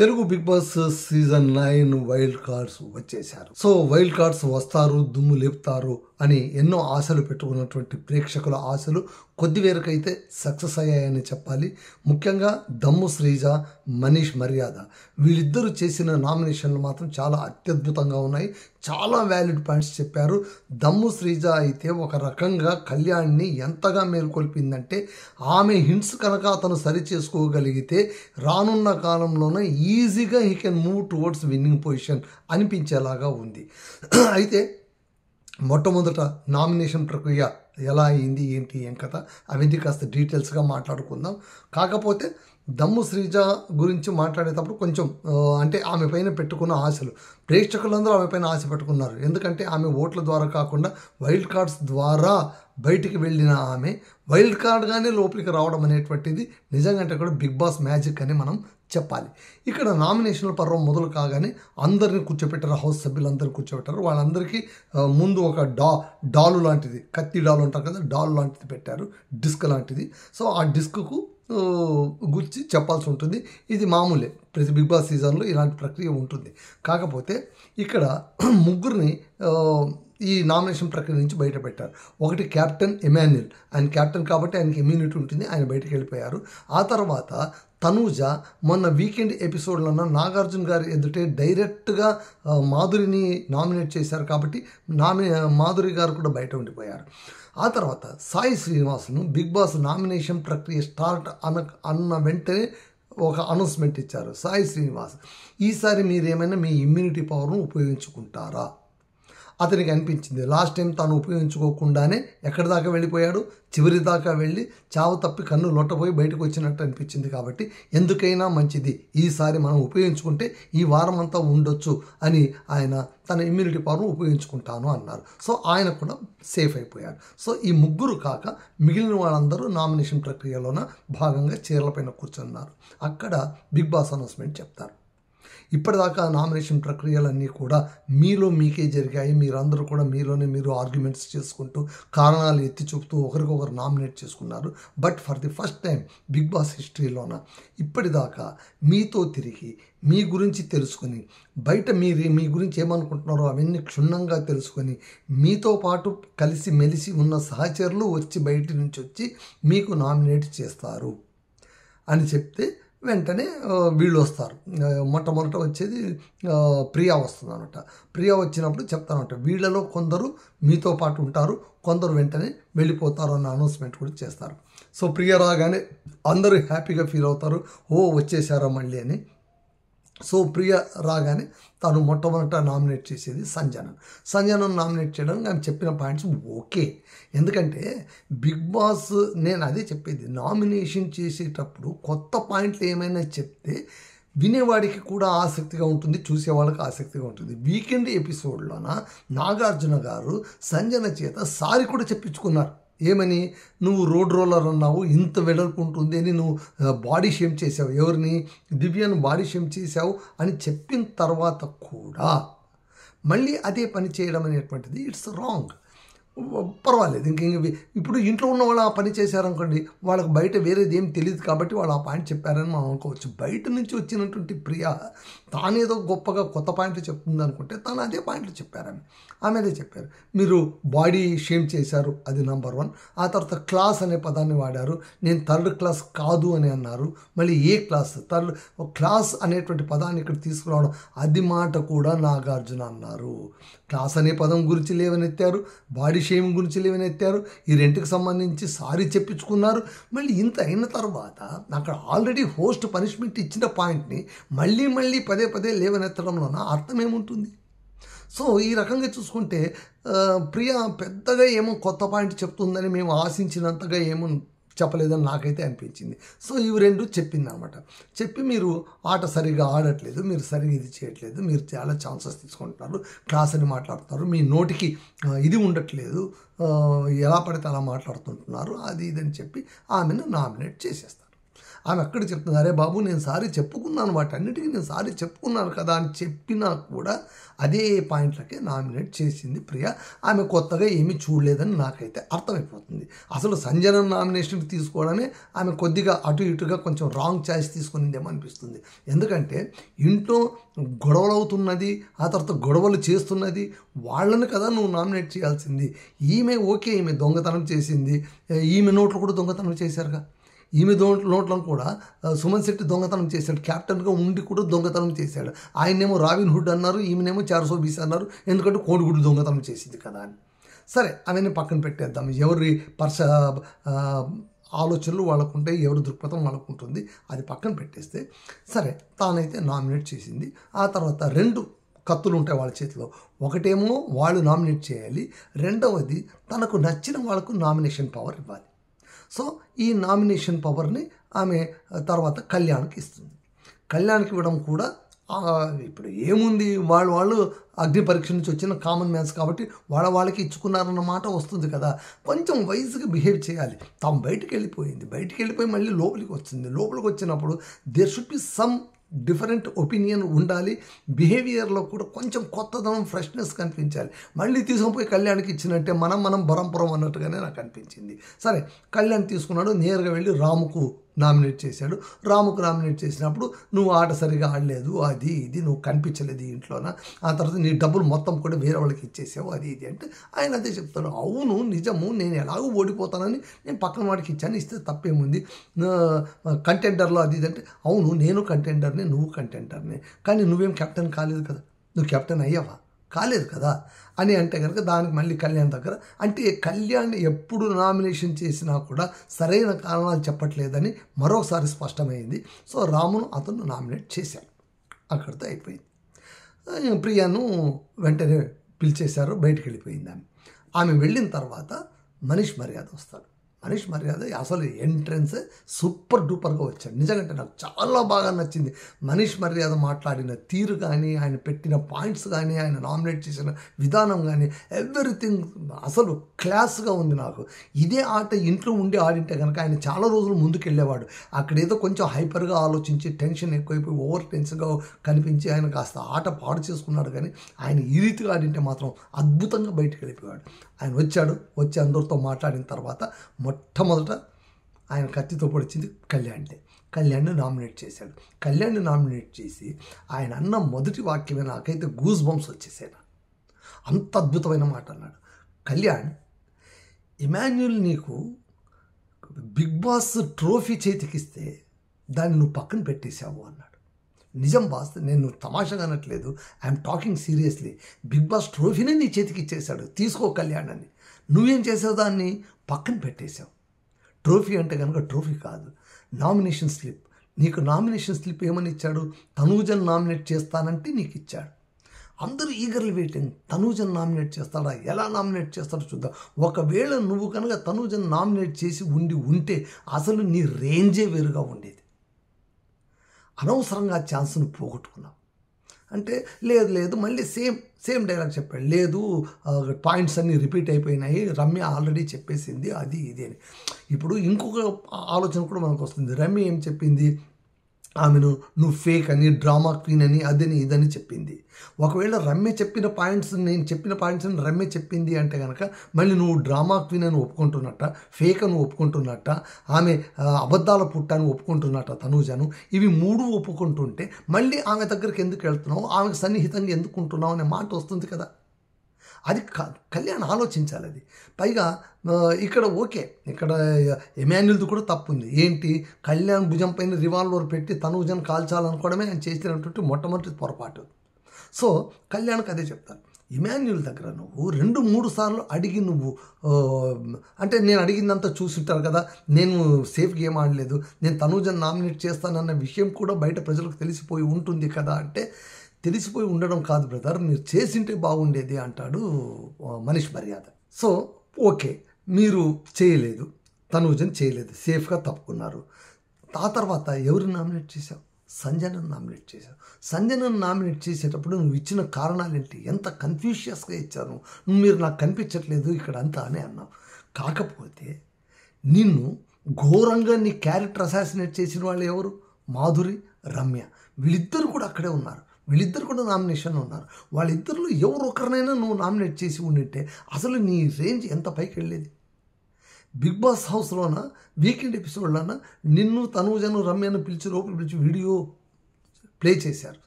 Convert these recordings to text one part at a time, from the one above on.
Telugu Bigg Boss season 9 wild cards వచ్చేశారు. So wild cards వస్తారు, దుమ్ము లేపుతారు అని ఎన్నో ఆశలు పెట్టుకున్నటువంటి ప్రేక్షకుల ఆశలు కొద్ది మేరకైతే సక్సెస్ అయ్యాయని చెప్పాలి. ముఖ్యంగా దమ్ము శ్రీజ, మనీష్ మర్యాద వీళ్ళిద్దరూ చేసిన నామినేషన్లు మాత్రం చాలా అత్యద్భుతంగా ఉన్నాయి. చాలా వ్యాలిడ్ పాయింట్స్ చెప్పారు. దమ్ము శ్రీజ అయితే ఒక రకంగా కళ్యాణ్ని ఎంతగా మేల్కొల్పిందంటే, ఆమె హింట్స్ కనుక అతను సరి చేసుకోగలిగితే రానున్న కాలంలోనే ఈజీగా he can move towards winning position అనిపించేలాగా ఉంది. అయితే మొట్టమొదట నామినేషన్ ప్రక్రియ ఎలా అయింది, ఏంటి, ఏం కథ అవన్నీ కాస్త డీటెయిల్స్గా మాట్లాడుకుందాం. కాకపోతే దమ్ము శ్రీజ గురించి మాట్లాడేటప్పుడు కొంచెం అంటే ఆమె పైన పెట్టుకున్న ఆశలు, ప్రేక్షకులందరూ ఆమె పైన ఆశ పెట్టుకున్నారు. ఎందుకంటే ఆమె ఓట్ల ద్వారా కాకుండా వైల్డ్ కార్డ్స్ ద్వారా బయటికి వెళ్ళిన ఆమె వైల్డ్ కార్డ్గానే లోపలికి రావడం అనేటువంటిది నిజంగా అంటే కూడా బిగ్ బాస్ మ్యాజిక్ అని మనం చెప్పాలి. ఇక్కడ నామినేషన్ల పర్వం మొదలు కాగానే అందరినీ కూర్చోపెట్టారు, హౌస్ సభ్యులందరూ కూర్చోబెట్టారు. వాళ్ళందరికీ ముందు ఒక డాలు లాంటిది, కత్తి డాలు అంటారు కదా, డాలు లాంటిది పెట్టారు, డిస్క్ లాంటిది. సో ఆ డిస్క్కు గురించి చెప్పాల్సి ఉంటుంది. ఇది మామూలే, ప్రతి బిగ్ బాస్ సీజన్లో ఇలాంటి ప్రక్రియ ఉంటుంది. కాకపోతే ఇక్కడ ముగ్గురిని ఈ నామినేషన్ ప్రక్రియ నుంచి బయట పెట్టారు. ఒకటి కెప్టెన్ ఎమాన్యుల్, ఆయన కెప్టెన్ కాబట్టి ఆయనకి ఇమ్యూనిటీ ఉంటుంది, ఆయన బయటకు వెళ్ళిపోయారు. ఆ తర్వాత తనూజ మొన్న వీకెండ్ ఎపిసోడ్లో నాగార్జున గారి ఎదుటే డైరెక్ట్గా మాధురిని నామినేట్ చేశారు కాబట్టి మాధురి గారు కూడా బయట ఉండిపోయారు. ఆ తర్వాత సాయి శ్రీనివాస్ను బిగ్ బాస్ నామినేషన్ ప్రక్రియ స్టార్ట్ అన్న వెంటనే ఒక అనౌన్స్మెంట్ ఇచ్చారు. సాయి శ్రీనివాస్, ఈసారి మీరేమైనా మీ ఇమ్యూనిటీ పవర్ను ఉపయోగించుకుంటారా? అతనికి అనిపించింది లాస్ట్ టైం తాను ఉపయోగించుకోకుండానే ఎక్కడి దాకా వెళ్ళిపోయాడు, చివరి దాకా వెళ్ళి చావు తప్పి కన్ను లొట్టపోయి బయటకు వచ్చినట్టు అనిపించింది. కాబట్టి ఎందుకైనా మంచిది, ఈసారి మనం ఉపయోగించుకుంటే ఈ వారం అంతా ఉండొచ్చు అని ఆయన తన ఇమ్యూనిటీ పవర్ను ఉపయోగించుకుంటాను అన్నారు. సో ఆయన కూడా సేఫ్ అయిపోయారు. సో ఈ ముగ్గురు కాక మిగిలిన వాళ్ళందరూ నామినేషన్ ప్రక్రియలోన భాగంగా చీరలపైన కూర్చున్నారు. అక్కడ బిగ్ బాస్ అనౌన్స్మెంట్ చెప్తారు. ఇప్పటిదాకా నామినేషన్ ప్రక్రియలన్నీ కూడా మీలో మీకే జరిగాయి. మీరందరూ కూడా మీలోనే మీరు ఆర్గ్యుమెంట్స్ చేసుకుంటూ కారణాలు ఎత్తి చూపుతూ ఒకరికొకరు నామినేట్ చేసుకున్నారు. But for the first time Big Boss హిస్టరీలోన ఇప్పటిదాకా మీతో తిరిగి మీ గురించి తెలుసుకొని బయట మీ గురించి ఏమనుకుంటున్నారో అవన్నీ క్షుణ్ణంగా తెలుసుకొని మీతో పాటు కలిసి మెలిసి ఉన్న సహచరులు వచ్చి బయట నుంచి వచ్చి మీకు నామినేట్ చేస్తారు అని చెప్తే వెంటనే వీళ్ళు వస్తారు. మొట్టమొదట వచ్చేది ప్రియా వస్తుంది అనమాట. ప్రియా వచ్చినప్పుడు చెప్తానంట, వీళ్ళలో కొందరు మీతో పాటు ఉంటారు, కొందరు వెంటనే వెళ్ళిపోతారు అన్న అనౌన్స్మెంట్ కూడా చేస్తారు. సో ప్రియా రాగానే అందరూ హ్యాపీగా ఫీల్ అవుతారు, ఓ వచ్చేసారా మళ్ళీ అని. సో ప్రియ రాగానే తను మొట్టమొదట నామినేట్ చేసేది సంజనను నామినేట్ చేయడానికి ఆమె చెప్పిన పాయింట్స్ ఓకే. ఎందుకంటే బిగ్ బాస్, నేను అదే చెప్పేది, నామినేషన్ చేసేటప్పుడు కొత్త పాయింట్లు ఏమైనా చెప్తే వినేవాడికి కూడా ఆసక్తిగా ఉంటుంది, చూసేవాళ్ళకి ఆసక్తిగా ఉంటుంది. వీకెండ్ ఎపిసోడ్లోన నాగార్జున గారు సంజన చేత సారీ కూడా చెప్పించుకున్నారు. ఏమని, నువ్వు రోడ్ రోలర్ అన్నావు, ఇంత వెడల్పు ఉంటుంది అని నువ్వు బాడీ షేమ్ చేసావు, ఎవరిని, దివ్యను బాడీ షేమ్ చేసావు అని చెప్పిన తర్వాత కూడా మళ్ళీ అదే పని చేయడం అనేటువంటిది ఇట్స్ రాంగ్. పర్వాలేదు, ఇప్పుడు ఇంట్లో ఉన్న వాళ్ళు ఆ పని చేశారనుకోండి, వాళ్ళకి బయట వేరేది ఏం తెలియదు కాబట్టి వాళ్ళు ఆ పాయింట్ చెప్పారని మనం అనుకోవచ్చు. బయట నుంచి వచ్చినటువంటి ప్రియా తానేదో గొప్పగా కొత్త పాయింట్లు చెప్తుంది అనుకుంటే తను అదే పాయింట్లు చెప్పారని ఆమె అదే చెప్పారు. మీరు బాడీ షేమ్ చేశారు, అది నెంబర్ 1. ఆ తర్వాత క్లాస్ అనే పదాన్ని వాడారు, నేను థర్డ్ క్లాస్ కాదు అని అన్నారు. మళ్ళీ ఏ క్లాస్, క్లాస్ అనేటువంటి పదాన్ని ఇక్కడ తీసుకురావడం, అది మాట కూడా నాగార్జున అన్నారు. క్లాస్ అనే పదం గురించి లేవనెత్తారు, బాడీ షేమింగ్ గురించి లేవనెత్తారు, ఈ రెంట్కి సంబంధించి సారీ చెప్పించుకున్నారు. మళ్ళీ ఇంత అయిన తర్వాత అక్కడ ఆల్రెడీ హోస్ట్ పనిష్మెంట్ ఇచ్చిన పాయింట్ని మళ్ళీ పదే పదే లేవనెత్తడంలోన అర్థం ఏముంటుంది? సో ఈ రకంగా చూసుకుంటే ప్రియా పెద్దగా ఏమో కొత్త పాయింట్ చెప్తుందని మేము ఆశించినంతగా ఏమో చెప్పలేదని నాకైతే అనిపించింది. సో ఇవి రెండు చెప్పింది అనమాట. చెప్పి మీరు ఆట సరిగా ఆడట్లేదు, మీరు సరిగా ఇది చేయట్లేదు, మీరు చాలా ఛాన్సెస్ తీసుకుంటున్నారు, క్లాస్ అని మాట్లాడుతున్నారు, మీ నోటికి ఇది ఉండట్లేదు, ఎలా పడితే అలా మాట్లాడుతుంటున్నారు, అది ఇదని చెప్పి ఆమెను నామినేట్ చేసేస్తారు. ఆమె అక్కడ చెప్తుంది, అరే బాబు నేను సారీ చెప్పుకున్నాను, వాటన్నిటికీ నేను సారీ చెప్పుకున్నాను కదా అని చెప్పినా కూడా అదే పాయింట్లకే నామినేట్ చేసింది ప్రియ. ఆమె కొత్తగా ఏమీ చూడలేదని నాకైతే అర్థమైపోతుంది. అసలు సంజన నామినేషన్ తీసుకోవడమే ఆమె కొద్దిగా అటు ఇటుగా కొంచెం రాంగ్ చాయిస్ తీసుకునిందేమో అనిపిస్తుంది. ఎందుకంటే ఇంట్లో గొడవలు అవుతున్నది, ఆ తర్వాత గొడవలు చేస్తున్నది వాళ్ళని కదా నువ్వు నామినేట్ చేయాల్సింది. ఈమె ఓకే, ఈమె దొంగతనం చేసింది, ఈమె నోట్లు కూడా దొంగతనం చేశారుగా. ఈమె నోట్లను కూడా సుమన్ శెట్టి దొంగతనం చేశాడు, క్యాప్టెన్గా ఉండి కూడా దొంగతనం చేశాడు. ఆయనేమో రాబిన్ హుడ్ అన్నారు, ఈమెనేమో 420 అన్నారు, ఎందుకంటే కోడిగుడ్డు దొంగతనం చేసింది కదా అని. సరే అవన్నీ పక్కన పెట్టేద్దాం. ఎవరి ఆలోచనలు వాళ్ళకు ఉంటాయి, ఎవరి దృక్పథం వాళ్ళకు ఉంటుంది, అది పక్కన పెట్టేస్తే సరే తానైతే నామినేట్ చేసింది. ఆ తర్వాత 2 కత్తులు ఉంటాయి వాళ్ళ చేతిలో. ఒకటేమో వాళ్ళు నామినేట్ చేయాలి, రెండవది తనకు నచ్చిన వాళ్ళకు నామినేషన్ పవర్ ఇవ్వాలి. సో ఈ నామినేషన్ పవర్ని ఆమె తర్వాత కళ్యాణ్కి ఇస్తుంది. కళ్యాణ్కి ఇవ్వడం కూడా ఇప్పుడు ఏముంది, వాళ్ళు అగ్ని పరీక్ష నుంచి వచ్చిన కామన్ మ్యాన్స్ కాబట్టి వాళ్ళకి ఇచ్చుకున్నారన్న మాట వస్తుంది కదా. కొంచెం వైజ్గా బిహేవ్ చేయాలి. తాము బయటికి వెళ్ళిపోయి మళ్ళీ లోపలికి వచ్చింది. లోపలికి వచ్చినప్పుడు there should be some different opinion ఉండాలి. బిహేవియర్లో కూడా కొంచెం కొత్తదనం, ఫ్రెష్నెస్ కనిపించాలి. మళ్ళీ తీసుకుపోయి కళ్యాణ్కి ఇచ్చినట్టే మనం బరంపురం అన్నట్టుగానే నాకు అనిపించింది. సరే కళ్యాణ్ తీసుకున్నాడు, నేరుగా వెళ్ళి రాముకు నామినేట్ చేశాడు. రాముకు నామినేట్ చేసినప్పుడు నువ్వు ఆట సరిగా ఆడలేదు, అది ఇది, నువ్వు కనిపించలేదు ఇంట్లోన, ఆ తర్వాత నీ డబ్బులు మొత్తం కూడా వేరే వాళ్ళకి ఇచ్చేసావు, అది ఇది అంటే ఆయన అదే చెప్తాడు, అవును నిజము, నేను ఎలాగో ఓడిపోతానని నేను పక్కన వాడికి ఇచ్చాను, ఇస్తే తప్పేముంది, కంటెండర్లో అది ఇది అంటే అవును నేను కంటెండర్ని, నువ్వు కంటెండర్ని, కానీ నువ్వేం కెప్టెన్ కాలేదు కదా, నువ్వు కెప్టెన్ అయ్యావా, కాలేదు కదా అని అంటే కనుక దానికి మళ్ళీ కళ్యాణ్ దగ్గర అంటే కళ్యాణ్ ఎప్పుడు నామినేషన్ చేసినా కూడా సరైన కారణాలు చెప్పట్లేదని మరోసారి స్పష్టమైంది. సో రామును అతను నామినేట్ చేశాడు, అక్కడితో అయిపోయింది. ప్రియాను వెంటనే పిలిచేశారు, బయటికి వెళ్ళిపోయింది ఆమె వెళ్ళిన తర్వాత మనీష్ మర్యాద వస్తాడు. మనీష్ మర్యాద అసలు ఎంట్రన్స్ సూపర్ డూపర్గా వచ్చాడు. నిజంగా నాకు చాలా బాగా నచ్చింది మనీష్ మర్యాద మాట్లాడిన తీరు కానీ, ఆయన పెట్టిన పాయింట్స్ కానీ, ఆయన నామినేట్ చేసిన విధానం కానీ, ఎవ్రీథింగ్ అసలు క్లాస్గా ఉంది. నాకు ఇదే ఆట ఇంట్లో ఉండి ఆడింటే కనుక ఆయన చాలా రోజులు ముందుకు వెళ్ళేవాడు. అక్కడేదో కొంచెం హైపర్గా ఆలోచించి టెన్షన్ ఎక్కువైపోయి ఓవర్ టెన్స్గా కనిపించి ఆయన కాస్త ఆట పాడు చేసుకున్నాడు. కానీ ఆయన ఈ రీతిగా ఆడింటే మాత్రం అద్భుతంగా బయటకు వెళ్ళిపోయాడు. ఆయన వచ్చి అందరితో మాట్లాడిన తర్వాత మొట్టమొదట ఆయన కత్తితో పొడిచింది కళ్యాణ్ని నామినేట్ చేశాడు. కళ్యాణ్ని నామినేట్ చేసి ఆయన అన్న మొదటి వాక్యమే నాకైతే గూస్ బంప్స్ వచ్చేసాను. అంత అద్భుతమైన మాట అన్నాడు కళ్యాణ్. ఇమాన్యుల్ నీకు బిగ్ బాస్ ట్రోఫీ చేతికిస్తే దాన్ని నువ్వు పక్కన పెట్టేశావు అన్నాడు. నిజం బాస్, నేను తమాషాగా అనట్లేదు, I'm talking seriously. Big Boss ట్రోఫీనే నీ చేతికి ఇచ్చేశాడు, తీసుకో కళ్యాణ్ అని. నువ్వేం చేసావు, దాన్ని పక్కన పెట్టేశావు. ట్రోఫీ అంటే కనుక ట్రోఫీ కాదు, నామినేషన్ స్లిప్. నీకు నామినేషన్ స్లిప్ ఏమని ఇచ్చాడు, తనూజన్ నామినేట్ చేస్తానంటే నీకు ఇచ్చాడు. అందరూ ఈగర్లీ వెయిటింగ్, తనూజన్ నామినేట్ చేస్తాడా, ఎలా నామినేట్ చేస్తాడో చూద్దాం. ఒకవేళ నువ్వు కనుక తనూజన్ నామినేట్ చేసి ఉంటే అసలు నీ రేంజే వేరుగా ఉండేది. అనవసరంగా ఆ ఛాన్స్ను పోగొట్టుకున్నావు. అంటే లేదు మళ్ళీ సేమ్ డైలాగ్ చెప్పాడు. లేదు పాయింట్స్ అన్నీ రిపీట్ అయిపోయినాయి, రమ్య ఆల్రెడీ చెప్పేసింది అది ఇది అని. ఇప్పుడు ఇంకొక ఆలోచన కూడా మనకు వస్తుంది. రమ్య ఏం చెప్పింది, ఆమెను నువ్వు ఫేక్ అని, డ్రామా క్వీన్ అని, అదని ఇదని చెప్పింది. ఒకవేళ రమ్య చెప్పిన పాయింట్స్, నేను చెప్పిన పాయింట్స్ని రమ్య చెప్పింది అంటే కనుక మళ్ళీ నువ్వు డ్రామా క్వీన్ అని ఒప్పుకుంటున్నట్ట, ఫేక్ అని ఒప్పుకుంటున్నట్ట, ఆమె అబద్ధాల పుట్టాన్ని ఒప్పుకుంటున్నట్ట తనూజను. ఇవి 3 ఒప్పుకుంటుంటే మళ్ళీ ఆమె దగ్గరికి ఎందుకు వెళ్తున్నావు, ఆమెకు సన్నిహితంగా ఎందుకు ఉంటున్నావు అనే మాట వస్తుంది కదా. అది కళ్యాణ్ ఆలోచించాలి. అది పైగా ఇక్కడ ఓకే, ఇక్కడ ఎమాన్యుల్ది కూడా తప్పుంది. ఏంటి, కళ్యాణ్ భుజం పైన రివాల్వర్ పెట్టి తనూజన్ కాల్చాలనుకోవడమే ఆయన చేసినటువంటి మొట్టమొదటి పొరపాటు. సో కళ్యాణ్కి అదే చెప్తాను, ఇమాన్యుల్ దగ్గర నువ్వు 2-3 సార్లు అడిగి నువ్వు అంటే నేను అడిగిందంతా చూసుంటారు కదా, నేను సేఫ్ గేమ్ ఆడలేదు, నేను తనూజన్ నామినేట్ చేస్తానన్న విషయం కూడా బయట ప్రజలకు తెలిసిపోయి ఉంటుంది కదా అంటే, తెలిసిపోయి ఉండడం కాదు బ్రదర్, మీరు చేసింటే బాగుండేది అంటాడు మనీష్ మర్యాద. సో ఓకే, మీరు చేయలేదు, తనూజన్ చేయలేదు, సేఫ్గా తప్పుకున్నారు. ఆ తర్వాత ఎవరిని నామినేట్ చేశావు, సంజనను నామినేట్ చేశావు. సంజనను నామినేట్ చేసేటప్పుడు నువ్వు ఇచ్చిన కారణాలు ఏంటి, ఎంత కన్ఫ్యూషియస్గా ఇచ్చాను, మీరు నాకు కనిపించట్లేదు ఇక్కడ అంతా అని అన్నావు. కాకపోతే నిన్ను ఘోరంగా నీ క్యారెక్టర్ అసాసినేట్ చేసిన వాళ్ళు ఎవరు? మాధురి, రమ్య. వీళ్ళిద్దరు కూడా అక్కడే ఉన్నారు. వీళ్ళిద్దరు కూడా నామినేషన్లో ఉన్నారు. వాళ్ళిద్దరిలో ఎవరు ఒకరినైనా నువ్వు నామినేట్ చేసి ఉండింటే అసలు నీ రేంజ్ ఎంత పైకి వెళ్ళేది? బిగ్ బాస్ హౌస్లోన వీకెండ్ ఎపిసోడ్లోన నిన్ను, తనూజను, రమ్యను పిలిచి లోపల పిలిచి వీడియో ప్లే చేశారు.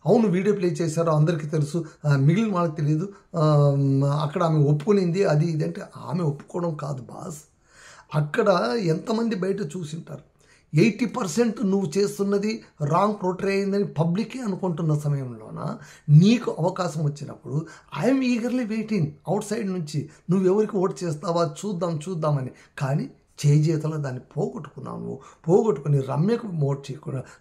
అవును, వీడియో ప్లే చేశారు, అందరికీ తెలుసు, మిగిలిన వాళ్ళకి తెలియదు. అక్కడ ఆమె ఒప్పుకునింది అది ఇది అంటే ఆమె ఒప్పుకోవడం కాదు బాస్. అక్కడ ఎంతమంది బయట చూసింటారు. 80% నువ్వు చేస్తున్నది రాంగ్ పోర్ట్రే అయిందని పబ్లికే అనుకుంటున్న సమయంలోన నీకు అవకాశం వచ్చినప్పుడు I'm eagerly waiting out side నుంచి నువ్వు ఎవరికి ఓటు చేస్తావా చూద్దామని. కానీ చేజేతలో దాన్ని పోగొట్టుకుని రమ్యకు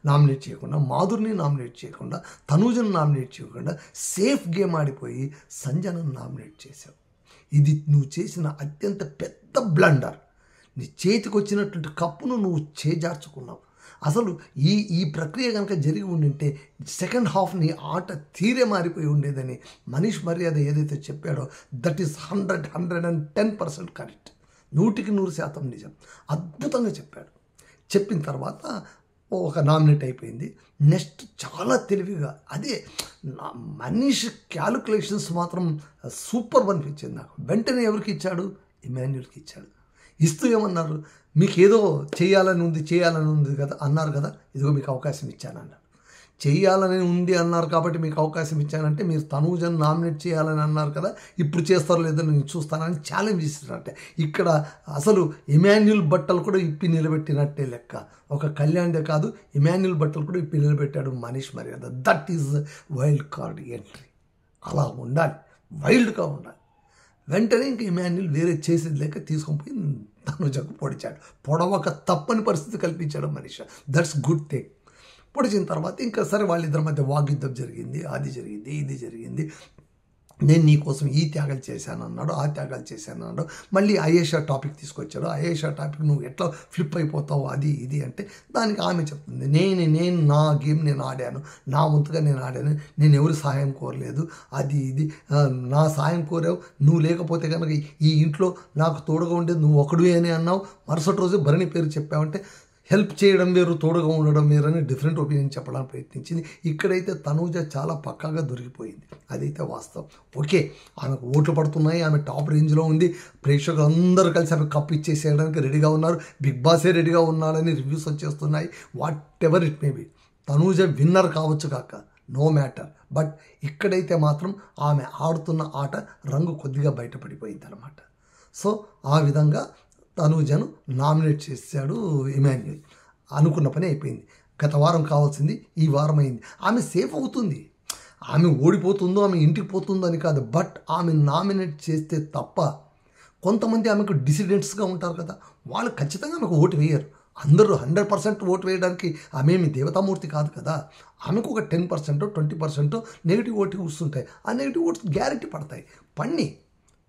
నామినేట్ చేయకుండా, మాధురిని నామినేట్ చేయకుండా, తనూజను నామినేట్ చేయకుండా సేఫ్ గేమ్ ఆడిపోయి సంజనను నామినేట్ చేశావు. ఇది నువ్వు చేసిన అత్యంత పెద్ద బ్లండర్. నీ చేతికి వచ్చినటువంటి కప్పును నువ్వు చేజార్చుకున్నావు. అసలు ఈ ప్రక్రియ కనుక జరిగి ఉండింటే సెకండ్ హాఫ్ నీ ఆట తీరే మారిపోయి ఉండేదని మనీష్ మర్యాద ఏదైతే చెప్పాడో దట్ ఈస్ 110% కరెక్ట్. 100% నిజం. అద్భుతంగా చెప్పాడు. చెప్పిన తర్వాత ఒక నామినేట్ అయిపోయింది. నెక్స్ట్ చాలా తెలివిగా అదే మనీష్ క్యాలిక్యులేషన్స్ మాత్రం సూపర్ అనిపించింది నాకు. వెంటనే ఎవరికి ఇచ్చాడు? ఇమాన్యుల్కి ఇచ్చాడు. ఇస్తూ ఏమన్నారు? మీకు ఏదో చేయాలని ఉంది కదా అన్నారు కదా, ఇదిగో మీకు అవకాశం ఇచ్చానన్నారు. చేయాలని ఉంది అన్నారు కాబట్టి మీకు అవకాశం ఇచ్చానంటే మీరు తనూజను నామినేట్ చేయాలని అన్నారు కదా, ఇప్పుడు చేస్తారో లేదో నేను చూస్తానని ఛాలెంజ్ ఇస్తున్నట్టే. ఇక్కడ అసలు ఇమాన్యుల్ బట్టలు కూడా ఇప్పి నిలబెట్టినట్టే లెక్క. ఒక కళ్యాణ్దే కాదు, ఇమాన్యుల్ బట్టలు కూడా ఇప్పి నిలబెట్టాడు మనీష్ మర్యాద. That is wild card entry. అలా ఉండాలి, వైల్డ్గా ఉండాలి. వెంటనే ఇంక ఇమాన్యుల్ వేరే చేసేది లేక తీసుకొని పోయి తనూజకు పొడిచాడు. పొడవక తప్పని పరిస్థితి కల్పించాడు మనీష్. That's good thing. పొడిచిన తర్వాత ఇంకా సరే వాళ్ళిద్దరి మధ్య వాగ్యుద్ధం జరిగింది. అది జరిగింది, ఇది జరిగింది. నేను నీకోసం ఈ త్యాగాలు చేశాను అన్నాడు, ఆ త్యాగాలు చేశాను అన్నాడు. మళ్ళీ అయేషా టాపిక్ తీసుకొచ్చాడు. అయేషా టాపిక్ నువ్వు ఎట్లా ఫ్లిప్ అయిపోతావు అది ఇది అంటే దానికి ఆమె చెప్తుంది, నేను నా గేమ్ నేను ఆడాను, నా వంతుగా నేను ఆడాను, నేను ఎవరు సహాయం కోరలేదు, అది ఇది నా సహాయం కోరావు, నువ్వు లేకపోతే కనుక ఈ ఇంట్లో నాకు తోడుగా ఉండేది నువ్వు ఒకడు అని అన్నావు. మరుసటి రోజు భరణి పేరు చెప్పావంటే హెల్ప్ చేయడం వేరు, తోడుగా ఉండడం వేరు అని డిఫరెంట్ ఒపీనియన్ చెప్పడానికి ప్రయత్నించింది. ఇక్కడైతే తనూజ చాలా పక్కాగా దొరికిపోయింది. అదైతే వాస్తవం. ఓకే, ఆమెకు ఓట్లు పడుతున్నాయి, ఆమె టాప్ రేంజ్లో ఉంది, ప్రేక్షకులు అందరూ కలిసి ఆమె కప్ ఇచ్చేసేయడానికి రెడీగా ఉన్నారు, బిగ్ బాసే రెడీగా ఉన్నాడని రివ్యూస్ వచ్చేస్తున్నాయి. What ever it may be, Tanuja winner కావచ్చు కాక, నో మ్యాటర్. బట్ ఇక్కడైతే మాత్రం ఆమె ఆడుతున్న ఆట రంగు కొద్దిగా బయటపడిపోయింది అనమాట. సో ఆ విధంగా తనూజను నామినేట్ చేశాడు ఇమాన్యుల్. అనుకున్న పని అయిపోయింది. గత వారం కావాల్సింది ఈ వారం అయింది. ఆమె సేఫ్ అవుతుంది, ఆమె ఓడిపోతుందో ఆమె ఇంటికి పోతుందో అని కాదు, బట్ ఆమె నామినేట్ చేస్తే తప్ప కొంతమంది ఆమెకు డిసిడెంట్స్గా ఉంటారు కదా, వాళ్ళు ఖచ్చితంగా ఆమెకు ఓటు వేయరు. అందరూ 100% ఓటు వేయడానికి ఆమెమి దేవతామూర్తి కాదు కదా. ఆమెకు ఒక 10%, 20% నెగిటివ్ ఓటు వస్తుంటాయి. ఆ నెగిటివ్ ఓట్స్ గ్యారెంటీ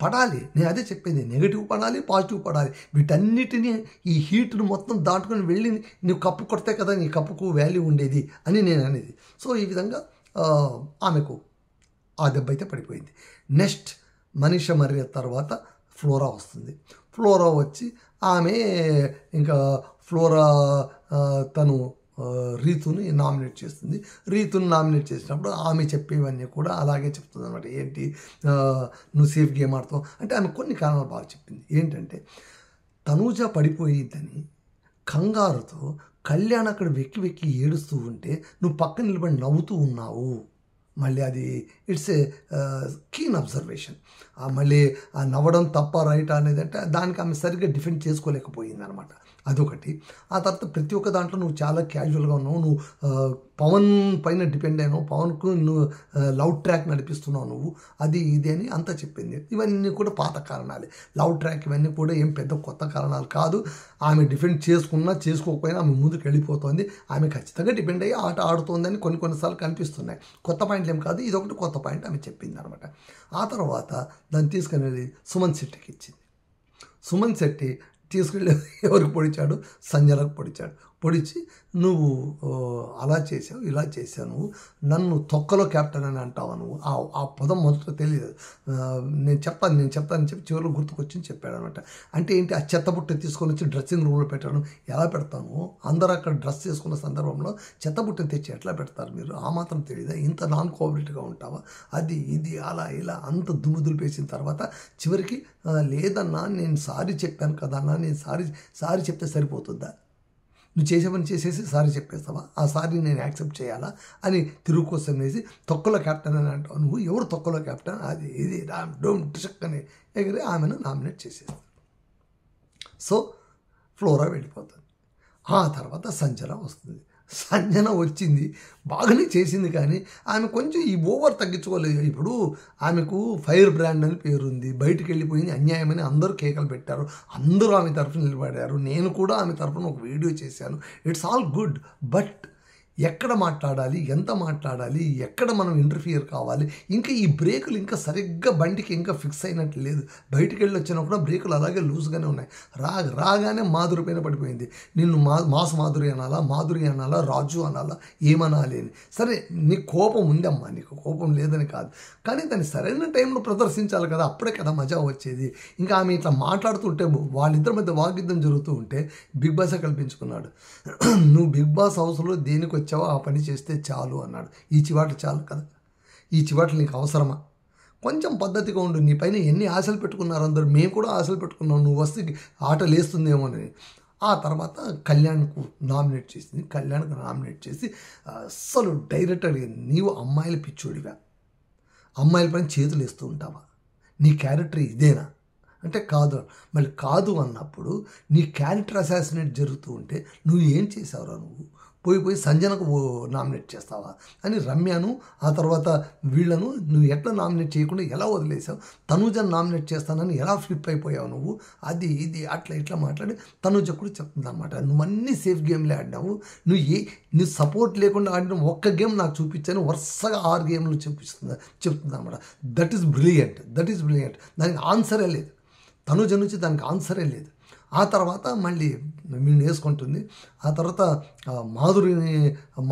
పడాలి. నేను అదే చెప్పింది, నెగిటివ్ పడాలి, పాజిటివ్ పడాలి. వీటన్నిటినీ ఈ హీట్ను మొత్తం దాటుకొని వెళ్ళి నువ్వు కప్పు కొడితే కదా నీ కప్పుకు వాల్యూ ఉండేది అని నేను అనేది. సో ఈ విధంగా ఆమెకు ఆ దెబ్బ అయితే పడిపోయింది. నెక్స్ట్ మనీషా మర్యాద తర్వాత ఫ్లోరా వస్తుంది. ఫ్లోరా వచ్చి ఆమె ఇంకా ఫ్లోరా తను రీతుని నామినేట్ చేస్తుంది. రీతుని నామినేట్ చేసినప్పుడు ఆమె చెప్పేవన్నీ కూడా అలాగే చెప్తుంది అనమాట. ఏంటి, నువ్వు సేఫ్ గేమ్ ఆడతావు అంటే ఆమె కొన్ని కారణాలు బాగా చెప్పింది. ఏంటంటే తనూజ పడిపోయిద్దని కంగారుతో కళ్యాణ్ అక్కడ వెక్కి ఏడుస్తూ ఉంటే నువ్వు పక్కన నిలబడి నవ్వుతూ ఉన్నావు. మళ్ళీ అది ఇట్స్ ఏ కీన్ అబ్జర్వేషన్. మళ్ళీ ఆ నవ్వడం తప్ప రైట్ అనేది అంటే దానికి ఆమె సరిగ్గా డిఫెండ్ చేసుకోలేకపోయింది అనమాట. అదొకటి. ఆ తర్వాత ప్రతి ఒక్క దాంట్లో నువ్వు చాలా క్యాజువల్గా ఉన్నావు, నువ్వు పవన్ పైన డిపెండ్ అయినావు, పవన్కు నువ్వు లవ్ ట్రాక్ నడిపిస్తున్నావు నువ్వు, అది ఇది అని అంతా చెప్పింది. ఇవన్నీ కూడా పాత కారణాలే. లవ్ ట్రాక్ ఇవన్నీ కూడా ఏం పెద్ద కొత్త కారణాలు కాదు. ఆమె డిఫెండ్ చేసుకున్నా చేసుకోకపోయినా ఆమె ముందుకు వెళ్ళిపోతుంది. ఆమె ఖచ్చితంగా డిపెండ్ అయ్యి ఆట ఆడుతోందని కొన్నిసార్లు కనిపిస్తున్నాయి. కొత్త పాయింట్లు ఏం కాదు, ఇదొకటి కొత్త పాయింట్ ఆమె చెప్పింది అనమాట. ఆ తర్వాత దాన్ని తీసుకుని వెళ్ళి సుమన్ శెట్టికి ఇచ్చింది. సుమన్ శెట్టి తీసుకెళ్ళి ఎవరికి పొడిచాడు? సంజనకు పొడిచాడు. పొడిచి నువ్వు అలా చేసావు, ఇలా చేసావు, నువ్వు నన్ను తొక్కలో క్యాప్టెన్ అని అంటావా నువ్వు? ఆ పదం మొదట తెలియదు. నేను చెప్తాను చెప్పి చివరిలో గుర్తుకొచ్చి చెప్పాడు అనమాట. అంటే ఏంటి, ఆ చెత్తబుట్ట తీసుకొని వచ్చి డ్రెస్సింగ్ రూమ్లో పెట్టాను. ఎలా పెడతాను? అందరూ అక్కడ డ్రెస్ చేసుకున్న సందర్భంలో చెత్తబుట్టని తెచ్చి ఎట్లా పెడతారు మీరు? ఆ మాత్రం తెలియదా? ఇంత నాన్ కోఆపరేటివ్గా ఉంటావా? అది ఇది అలా ఇలా అంత దులిపేసిన తర్వాత చివరికి లేదన్నా నేను సారీ చెప్పాను కదన్నా, నేను సారీ చెప్తే సరిపోతుందా? నువ్వు చేసే పని చేసేసి సారీ చెప్పేస్తావా? ఆ సారీ నేను యాక్సెప్ట్ చేయాలా అని తిరుగు కోసం వేసి తొక్కలో క్యాప్టెన్ అని అంటావు. నువ్వు ఎవరు తొక్కలో క్యాప్టెన్? అది ఇది డోంట్ డిస్క్ అని ఎగిరి ఆమెను నామినేట్ చేసేస్తాను. సో ఫ్లోరా వెళ్ళిపోతుంది. ఆ తర్వాత సంజన వస్తుంది. సంజన వచ్చింది, బాగానే చేసింది, కానీ ఆమె కొంచెం ఈ ఓవర్ తగ్గించుకోలేదు. ఇప్పుడు ఆమెకు ఫైర్ బ్రాండ్ అని పేరుంది, బయటికి వెళ్ళిపోయింది, అన్యాయమని అందరూ కేకలు పెట్టారు, అందరూ ఆమె తరఫున నిలబడారు. నేను కూడా ఆమె తరఫున ఒక వీడియో చేశాను. ఇట్స్ ఆల్ గుడ్, బట్ ఎక్కడ మాట్లాడాలి, ఎంత మాట్లాడాలి, ఎక్కడ మనం ఇంటర్ఫియర్ కావాలి, ఇంకా ఈ బ్రేకులు ఇంకా సరిగ్గా బండికి ఇంకా ఫిక్స్ అయినట్టు లేదు. బయటికి వెళ్ళి వచ్చినా కూడా బ్రేకులు అలాగే లూజ్గానే ఉన్నాయి. రాగానే మాధురి పైన పడిపోయింది. నిన్ను మాస్ మాధురి అనాలా, మాధురి అనాలా, రాజు అనాలా, ఏమనాలి అని. సరే నీకు కోపం ఉందమ్మా, నీకు కోపం లేదని కాదు, కానీ దాన్ని సరైన టైంలో ప్రదర్శించాలి కదా, అప్పుడే కదా మజా వచ్చేది. ఇంకా ఆమె ఇట్లా మాట్లాడుతుంటే వాళ్ళిద్దరి మధ్య వాగ్యుద్ధం జరుగుతూ ఉంటే బిగ్ బాసే కల్పించుకున్నాడు, నువ్వు బిగ్ బాస్ హౌస్లో దేనికి వచ్చావో ఆ పని చేస్తే చాలు అన్నాడు. ఈ చివాట్లు చాలు కదా, ఈ చివాట్లు నీకు అవసరమా? కొంచెం పద్ధతిగా ఉండు. నీ పైన ఎన్ని ఆశలు పెట్టుకున్నారు అందరూ, మేము కూడా ఆశలు పెట్టుకున్నాం, నువ్వు వస్తే ఆట లేస్తుందేమోనని. ఆ తర్వాత కళ్యాణ్కు నామినేట్ చేసింది. కళ్యాణ్కు నామినేట్ చేసి అస్సలు డైరెక్ట్గా నీవు అమ్మాయిల పిచ్చోడివా, అమ్మాయిల పైన చేతులు వేస్తూ ఉంటావా, నీ క్యారెక్టర్ ఇదేనా అంటే కాదు. మళ్ళీ కాదు అన్నప్పుడు నీ క్యారెక్టర్ అసాసినేట్ జరుగుతూ ఉంటే నువ్వు ఏం చేసావురా? నువ్వు పోయి సంజనకు నామినేట్ చేస్తావా అని రమ్యను, ఆ తర్వాత వీళ్ళను నువ్వు ఎట్లా నామినేట్ చేయకుండా ఎలా వదిలేసావు? తనూజను నామినేట్ చేస్తానని ఎలా ఫ్లిప్ అయిపోయావు నువ్వు? అది ఇది అట్లా ఇట్లా మాట్లాడి తనూజ కూడా చెప్తుంది అనమాట, నువ్వు అన్నీ సేఫ్ గేమ్లే ఆడినావు, నువ్వు సపోర్ట్ లేకుండా ఆడిన ఒక్క గేమ్ నాకు చూపించాను, వరుసగా 6 గేమ్లు చెప్తుంది అనమాట. That is brilliant. దానికి ఆన్సరే లేదు, తనూజ నుంచి దానికి ఆన్సరే లేదు. ఆ తర్వాత మళ్ళీ వీడిని వేసుకుంటుంది. ఆ తర్వాత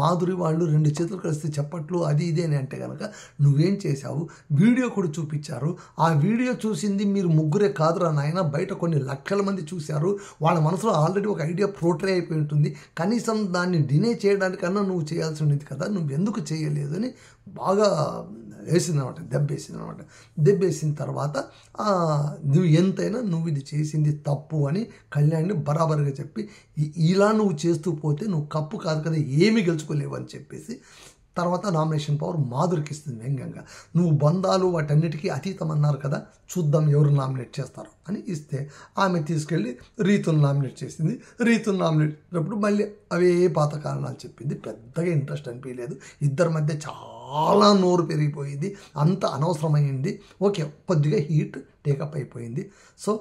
మాధురి వాళ్ళు 2 చేతులు కలిస్తే చప్పట్లు అది ఇది అని అంటే కనుక నువ్వేం చేశావు? వీడియో కూడా చూపించారు. ఆ వీడియో చూసింది మీరు ముగ్గురే కాదురా నాయన, బయట కొన్ని లక్షల మంది చూశారు. వాళ్ళ మనసులో ఆల్రెడీ ఒక ఐడియా పోర్ట్రే అయిపోయి ఉంటుంది. కనీసం దాన్ని డినే చేయడానికన్నా నువ్వు చేయాల్సి ఉండేది కదా, నువ్వు ఎందుకు చేయలేదు అని బాగా వేసిందనమాట, దెబ్బేసిన తర్వాత నువ్వు ఎంతైనా నువ్వు ఇది చేసింది తప్పు అని కళ్యాణ్ని బరాబర్గా చెప్పి, ఇలా నువ్వు చేస్తూ పోతే నువ్వు కప్పు కాదు కదా, ఏమీ గెలుచుకోలేవు అని చెప్పేసి తర్వాత నామినేషన్ పవర్ మాధురికి ఇస్తుంది వ్యంగ్యంగా. నువ్వు బంధాలు వాటన్నిటికీ అతీతం అన్నారు కదా, చూద్దాం ఎవరు నామినేట్ చేస్తారు అని ఇస్తే ఆమె తీసుకెళ్ళి రీతును నామినేట్ చేసింది. రీతును నామినేట్ చేసినప్పుడు మళ్ళీ అవే పాత కారణాలు చెప్పింది. పెద్దగా ఇంట్రెస్ట్ అనిపించలేదు. ఇద్దరి మధ్య చాలా నోరు పెరిగిపోయింది, అంత అనవసరమైంది. ఓకే, కొద్దిగా హీట్ టేకప్ అయిపోయింది. సో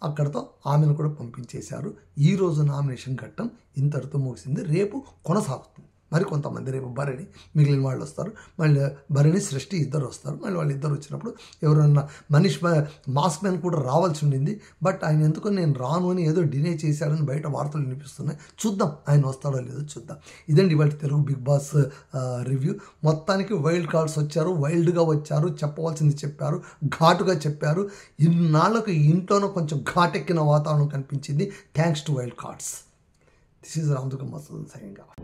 అక్కడితో ఆమెను కూడా పంపించేశారు. ఈరోజు నామినేషన్ ఘట్టం ఇంతటితో ముగిసింది. రేపు కొనసాగుతుంది. మరి కొంతమంది రేపు భరణి, మిగిలిన వాళ్ళు వస్తారు. మళ్ళీ భరణి, సృష్టి ఇద్దరు వస్తారు. మళ్ళీ వాళ్ళు ఇద్దరు వచ్చినప్పుడు ఎవరన్నా మాస్ మ్యాన్ కూడా రావాల్సి ఉండింది. బట్ ఆయన ఎందుకో నేను రాను అని ఏదో డినే చేశాడని బయట వార్తలు వినిపిస్తున్నాయి. చూద్దాం ఆయన వస్తాడో లేదో చూద్దాం. ఇదండి ఇవాళ తెలుగు బిగ్ బాస్ రివ్యూ. మొత్తానికి వైల్డ్ కార్డ్స్ వచ్చారు, వైల్డ్గా వచ్చారు, చెప్పవలసింది చెప్పారు, ఘాటుగా చెప్పారు. ఇన్నాళ్ళకు ఇంట్లోనూ కొంచెం ఘాటెక్కిన వాతావరణం కనిపించింది. Thanks to wild cards. This is Ramdukam Masood signing off.